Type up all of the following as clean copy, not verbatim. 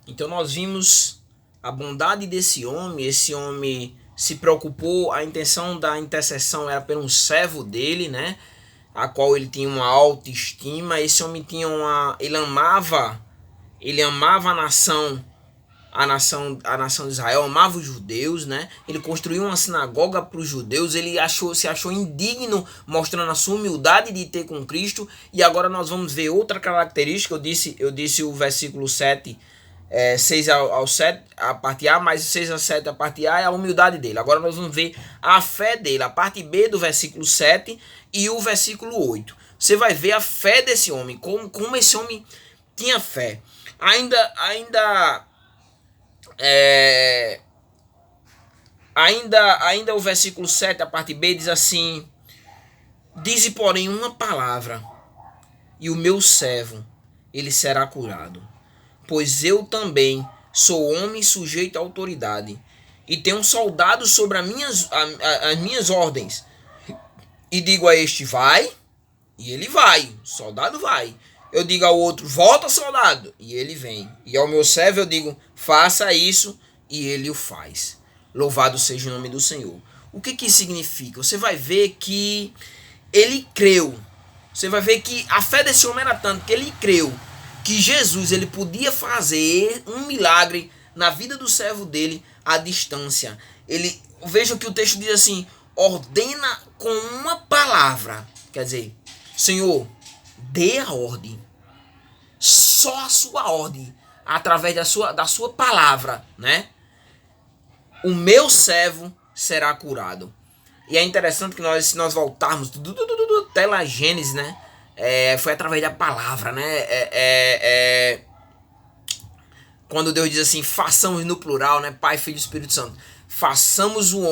Então nós vimos a bondade desse homem. Esse homem se preocupou, a intenção da intercessão era por um servo dele, né? A qual ele tinha uma autoestima. Esse homem tinha ele amava a nação de Israel, amava os judeus, né? Ele construiu uma sinagoga para os judeus, ele se achou indigno, mostrando a sua humildade de ter com Cristo. E agora nós vamos ver outra característica. Eu disse o versículo 7, 6 ao 7, a parte A, mais 6 a 7, a parte A é a humildade dele. Agora nós vamos ver a fé dele, a parte B do versículo 7 e o versículo 8. Você vai ver a fé desse homem, como esse homem tinha fé. Ainda é, ainda o versículo 7, a parte B, diz assim: Dize, porém, uma palavra, e o meu servo, ele será curado. Pois eu também sou homem sujeito à autoridade, e tenho um soldado sobre as minhas ordens. E digo a este, vai, e ele vai, o soldado vai. Eu digo ao outro, volta, soldado, e ele vem. E ao meu servo eu digo, faça isso, e ele o faz. Louvado seja o nome do Senhor. O que isso significa? Você vai ver que ele creu. Você vai ver que a fé desse homem era tanto que ele creu que Jesus ele podia fazer um milagre na vida do servo dele à distância. Veja que o texto diz assim: ordena com uma palavra. Quer dizer, Senhor, dê a ordem. Só a sua ordem, através da sua palavra, né? O meu servo será curado. E é interessante que se nós voltarmos até lá Gênesis, né? Foi através da palavra, né? Quando Deus diz assim, façamos no plural, né? Pai, Filho e Espírito Santo. Façamos o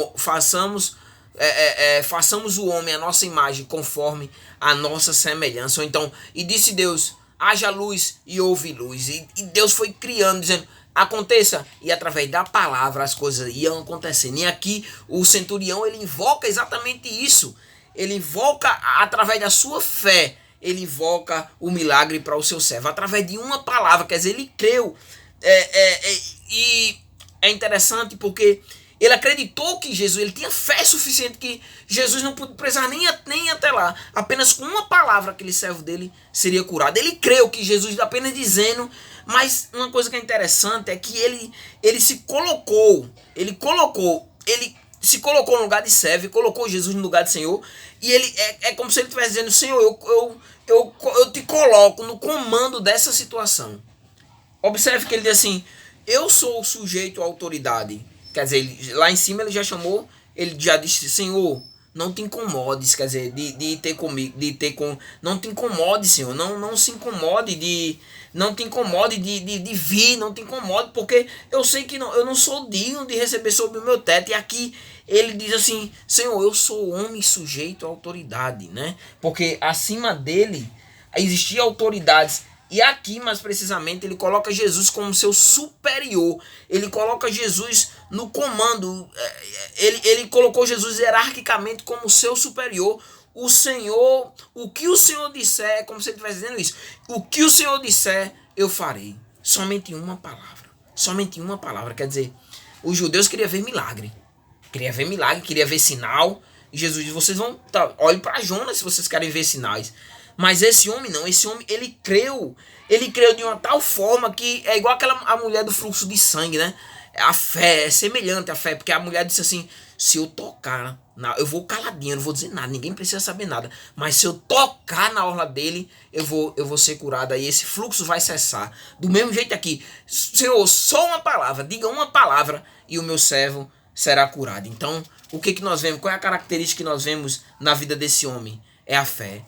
homem a nossa imagem conforme a nossa semelhança. Ou então, e disse Deus, haja luz e houve luz. E Deus foi criando, dizendo, aconteça. E através da palavra as coisas iam acontecendo. E aqui o centurião ele invoca exatamente isso. Ele invoca através da sua fé. Ele invoca o milagre para o seu servo. Através de uma palavra. Quer dizer, ele creu. E é interessante porque ele acreditou que Jesus, ele tinha fé suficiente que Jesus não precisava nem até lá. Apenas com uma palavra aquele servo dele seria curado. Ele creu que Jesus apenas dizendo. Mas uma coisa que é interessante é que ele se colocou. Ele se colocou no lugar de servo, colocou Jesus no lugar de Senhor. E ele é como se ele estivesse dizendo, Senhor, eu te coloco no comando dessa situação. Observe que ele diz assim, eu sou o sujeito à autoridade. Quer dizer, lá em cima ele já chamou, ele já disse, Senhor, não te incomodes, quer dizer, de ter comigo, não te incomode, Senhor, não se incomode não te incomode de vir, não te incomode, porque eu sei que eu não sou digno de receber sobre o meu teto. E aqui ele diz assim, Senhor, eu sou homem sujeito à autoridade, né? Porque acima dele existiam autoridades. E aqui, mais precisamente, ele coloca Jesus como seu superior. Ele coloca Jesus no comando. Ele colocou Jesus hierarquicamente como seu superior. O Senhor, o que o Senhor disser, como se ele estivesse dizendo isso. O que o Senhor disser, eu farei. Somente uma palavra. Somente uma palavra. Quer dizer, os judeus queriam ver milagre. Queria ver sinal. E Jesus diz, vocês vão... olhem para Jonas se vocês querem ver sinais. Mas esse homem não, esse homem ele creu de uma tal forma que é igual a mulher do fluxo de sangue, né? A fé é semelhante à fé, porque a mulher disse assim, se eu tocar, eu vou caladinho, eu não vou dizer nada, ninguém precisa saber nada, mas se eu tocar na orla dele, eu vou ser curada e esse fluxo vai cessar. Do mesmo jeito aqui, Senhor, só uma palavra, diga uma palavra e o meu servo será curado. Então, o que nós vemos? Qual é a característica que nós vemos na vida desse homem? É a fé.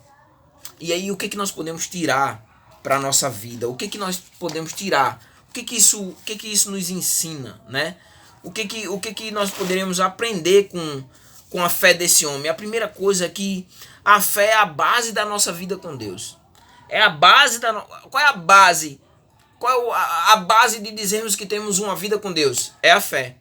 E aí o que nós podemos tirar para a nossa vida? O que nós podemos tirar? O que isso nos ensina, né? O que nós poderíamos aprender com a fé desse homem? A primeira coisa é que a fé é a base da nossa vida com Deus. É a base da qual é a base? Qual é a base de dizermos que temos uma vida com Deus? É a fé.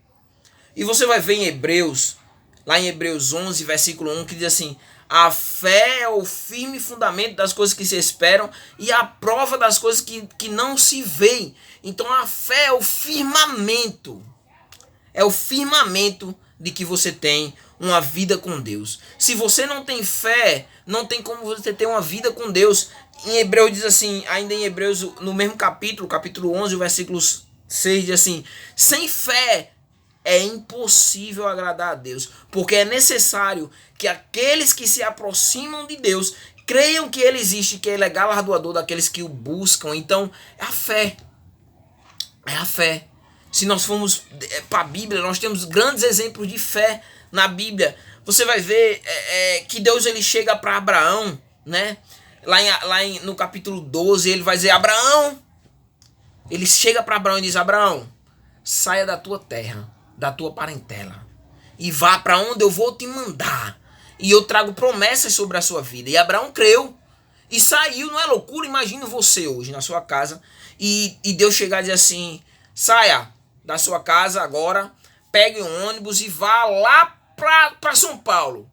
E você vai ver em Hebreus, lá em Hebreus 11, versículo 1, que diz assim, A fé é o firme fundamento das coisas que se esperam e a prova das coisas que não se veem. Então a fé é o firmamento. É o firmamento de que você tem uma vida com Deus. Se você não tem fé, não tem como você ter uma vida com Deus. Em Hebreus diz assim, ainda em Hebreus, no mesmo capítulo 11, o versículo 6 diz assim: sem fé é impossível agradar a Deus, porque é necessário que aqueles que se aproximam de Deus creiam que Ele existe, que Ele é galardoador daqueles que o buscam. Então, é a fé. É a fé. Se nós formos para a Bíblia, nós temos grandes exemplos de fé na Bíblia. Você vai ver que Deus ele chega para Abraão, né? No capítulo 12, ele vai dizer: Abraão, ele chega para Abraão e diz: Abraão, saia da tua terra, da tua parentela, e vá para onde eu vou te mandar, e eu trago promessas sobre a sua vida. E Abraão creu e saiu. Não é loucura? Imagina você hoje na sua casa e Deus chegar e dizer assim: saia da sua casa agora, pegue um ônibus e vá lá para São Paulo.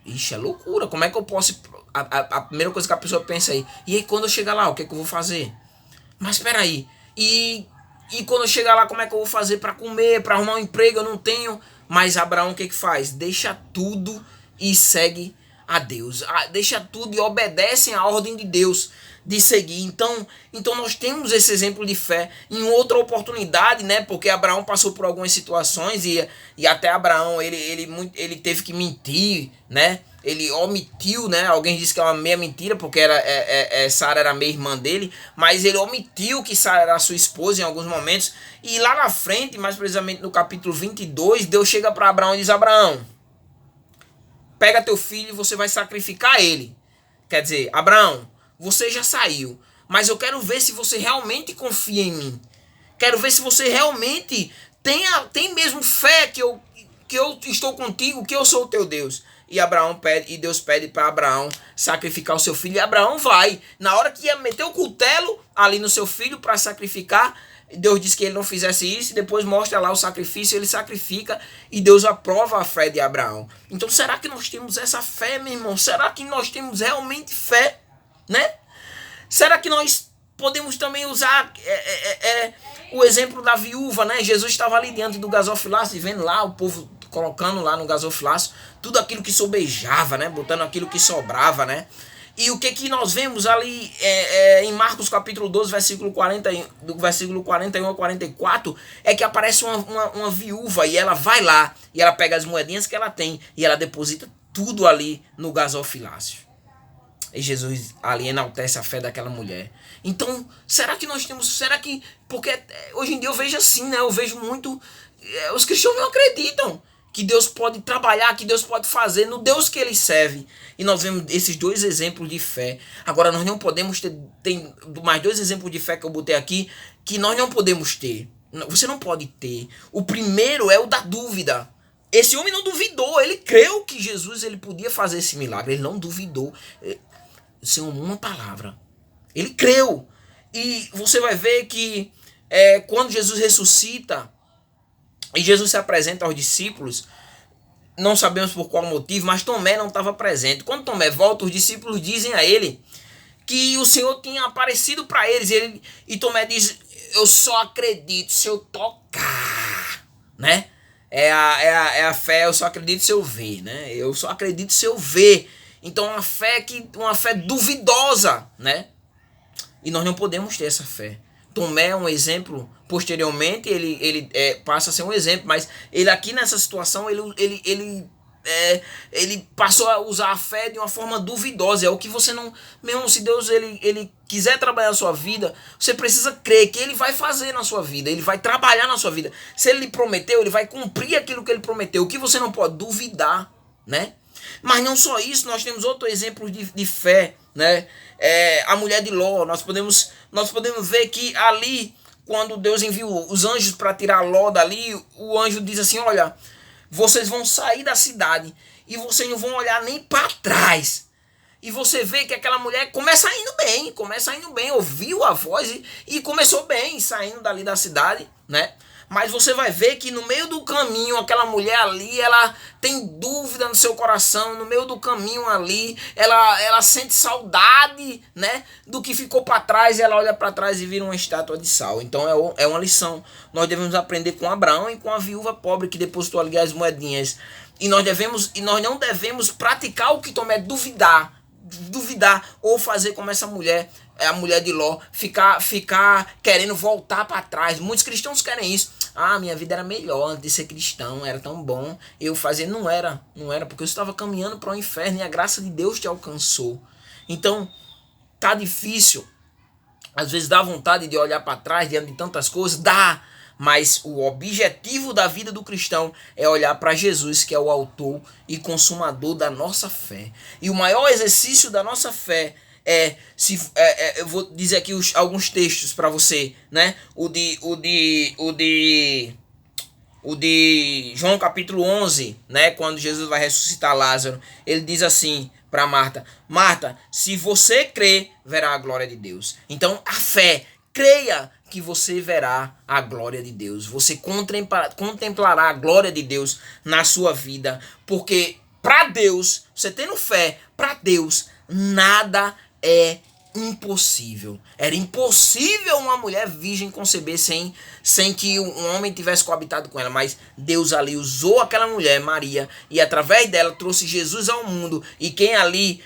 Ixi, é loucura. Como é que eu posso... A primeira coisa que a pessoa pensa aí: e aí quando eu chegar lá, o que é que eu vou fazer? Mas espera aí, e quando eu chegar lá, como é que eu vou fazer para comer, para arrumar um emprego? Eu não tenho. Mas Abraão o que faz? Deixa tudo e segue a Deus. Deixa tudo e obedecem a ordem de Deus de seguir. Então nós temos esse exemplo de fé em outra oportunidade, né? Porque Abraão passou por algumas situações e até Abraão ele teve que mentir, né? Ele omitiu, né? Alguém disse que é uma meia mentira, porque Sara era meia irmã dele, mas ele omitiu que Sara era sua esposa em alguns momentos. E lá na frente, mais precisamente no capítulo 22, Deus chega para Abraão e diz: Abraão, pega teu filho e você vai sacrificar ele. Quer dizer, Abraão, você já saiu, mas eu quero ver se você realmente confia em mim. Quero ver se você realmente tem mesmo fé que eu estou contigo, que eu sou o teu Deus. E Deus pede para Abraão sacrificar o seu filho. E Abraão vai. Na hora que ia meter o cutelo ali no seu filho para sacrificar, Deus disse que ele não fizesse isso. E depois mostra lá o sacrifício. Ele sacrifica e Deus aprova a fé de Abraão. Então será que nós temos essa fé, meu irmão? Será que nós temos realmente fé, né? Será que nós podemos também usar o exemplo da viúva, né? Jesus estava ali diante do gasofilácio e vendo lá o povo colocando lá no gasofilácio tudo aquilo que sobejava, né? Botando aquilo que sobrava, né? E o que nós vemos ali em Marcos capítulo 12, do versículo 41 a 44, é que aparece uma viúva e ela vai lá e ela pega as moedinhas que ela tem e ela deposita tudo ali no gasofilácio. E Jesus ali enaltece a fé daquela mulher. Então, será que nós temos... Porque hoje em dia eu vejo assim, né? Eu vejo muito... Os cristãos não acreditam que Deus pode trabalhar, que Deus pode fazer no Deus que ele serve. E nós vemos esses dois exemplos de fé. Agora, nós não podemos ter... Tem mais dois exemplos de fé que eu botei aqui que nós não podemos ter. Você não pode ter. O primeiro é o da dúvida. Esse homem não duvidou. Ele creu que Jesus ele podia fazer esse milagre. Ele não duvidou. Sem uma palavra. Ele creu. E você vai ver que quando Jesus ressuscita e Jesus se apresenta aos discípulos, não sabemos por qual motivo, mas Tomé não estava presente. Quando Tomé volta, os discípulos dizem a ele que o Senhor tinha aparecido para eles. E Tomé diz: eu só acredito se eu tocar, né? É a fé, eu só acredito se eu ver, né? Eu só acredito se eu ver. Então uma fé duvidosa, né? E nós não podemos ter essa fé. Tomé é um exemplo. Posteriormente ele passa a ser um exemplo, mas ele aqui nessa situação ele passou a usar a fé de uma forma duvidosa. É o que você não... Mesmo se Deus ele quiser trabalhar na sua vida, você precisa crer que ele vai fazer na sua vida, ele vai trabalhar na sua vida. Se ele lhe prometeu, ele vai cumprir aquilo que ele prometeu. O que você não pode duvidar, né? Mas não só isso, nós temos outro exemplo de fé, né? A mulher de Ló. Nós podemos ver que ali, quando Deus enviou os anjos para tirar Ló dali, o anjo diz assim: olha, vocês vão sair da cidade e vocês não vão olhar nem para trás. E você vê que aquela mulher começa indo bem, ouviu a voz e começou bem, saindo dali da cidade, né? Mas você vai ver que no meio do caminho, aquela mulher ali, ela tem dúvida no seu coração. No meio do caminho ali, ela sente saudade, né, do que ficou para trás. E ela olha para trás e vira uma estátua de sal. Então é uma lição. Nós devemos aprender com Abraão e com a viúva pobre que depositou ali as moedinhas. E nós não devemos praticar o que Tomé duvidar ou fazer como essa mulher, a mulher de Ló, ficar querendo voltar para trás. Muitos cristãos querem isso. Ah, minha vida era melhor antes de ser cristão, era tão bom. Eu fazia, não era, porque eu estava caminhando para o inferno e a graça de Deus te alcançou. Então, tá difícil. Às vezes dá vontade de olhar para trás diante de tantas coisas, dá. Mas o objetivo da vida do cristão é olhar para Jesus, que é o autor e consumador da nossa fé. E o maior exercício da nossa fé eu vou dizer aqui alguns textos para você, né? O de João capítulo 11, né? Quando Jesus vai ressuscitar Lázaro, ele diz assim para Marta: Marta, se você crê, verá a glória de Deus. Então a fé, creia que você verá a glória de Deus. Você contemplará a glória de Deus na sua vida. Porque para Deus, você tendo fé, para Deus, nada é impossível. Era impossível uma mulher virgem conceber sem que um homem tivesse coabitado com ela. Mas Deus ali usou aquela mulher, Maria, e através dela trouxe Jesus ao mundo. E quem ali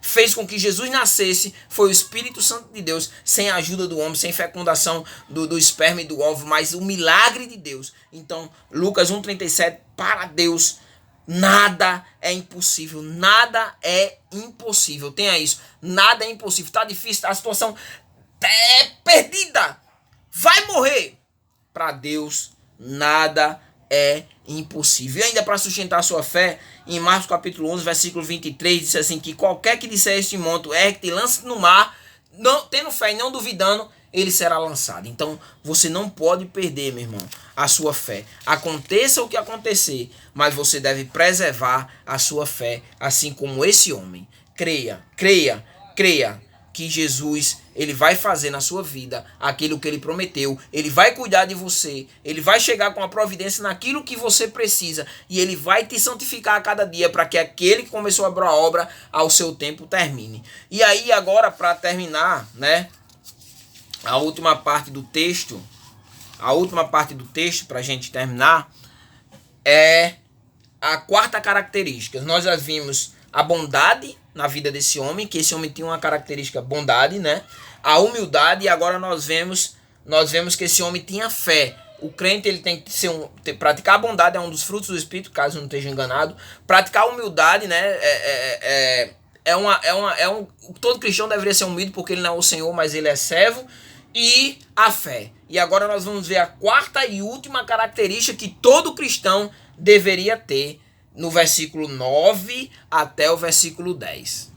fez com que Jesus nascesse foi o Espírito Santo de Deus, sem a ajuda do homem, sem fecundação do esperma e do ovo, mas o milagre de Deus. Então, Lucas 1,37, para Deus nada é impossível. Nada é impossível. Tenha isso. Nada é impossível. Está difícil, a situação é perdida. Vai morrer. Para Deus, nada é impossível. E ainda para sustentar a sua fé, em Marcos capítulo 11, versículo 23, diz assim, que qualquer que disser este monte, ergue-te e lance no mar, não, tendo fé e não duvidando, ele será lançado. Então, você não pode perder, meu irmão, a sua fé. Aconteça o que acontecer, mas você deve preservar a sua fé, assim como esse homem. Creia que Jesus, ele vai fazer na sua vida aquilo que ele prometeu. Ele vai cuidar de você. Ele vai chegar com a providência naquilo que você precisa. E ele vai te santificar a cada dia para que aquele que começou a boa obra ao seu tempo termine. E aí agora, para terminar, né, a última parte do texto para a gente terminar é a quarta característica. Nós já vimos a bondade na vida desse homem, que esse homem tinha uma característica bondade, né? A humildade, e agora nós vemos que esse homem tinha fé. O crente, ele tem que praticar a bondade, é um dos frutos do Espírito, caso não esteja enganado. Praticar a humildade, né? Todo cristão deveria ser humilde, porque ele não é o Senhor, mas ele é servo. E a fé. E agora nós vamos ver a quarta e última característica que todo cristão deveria ter, no versículo 9 até o versículo 10.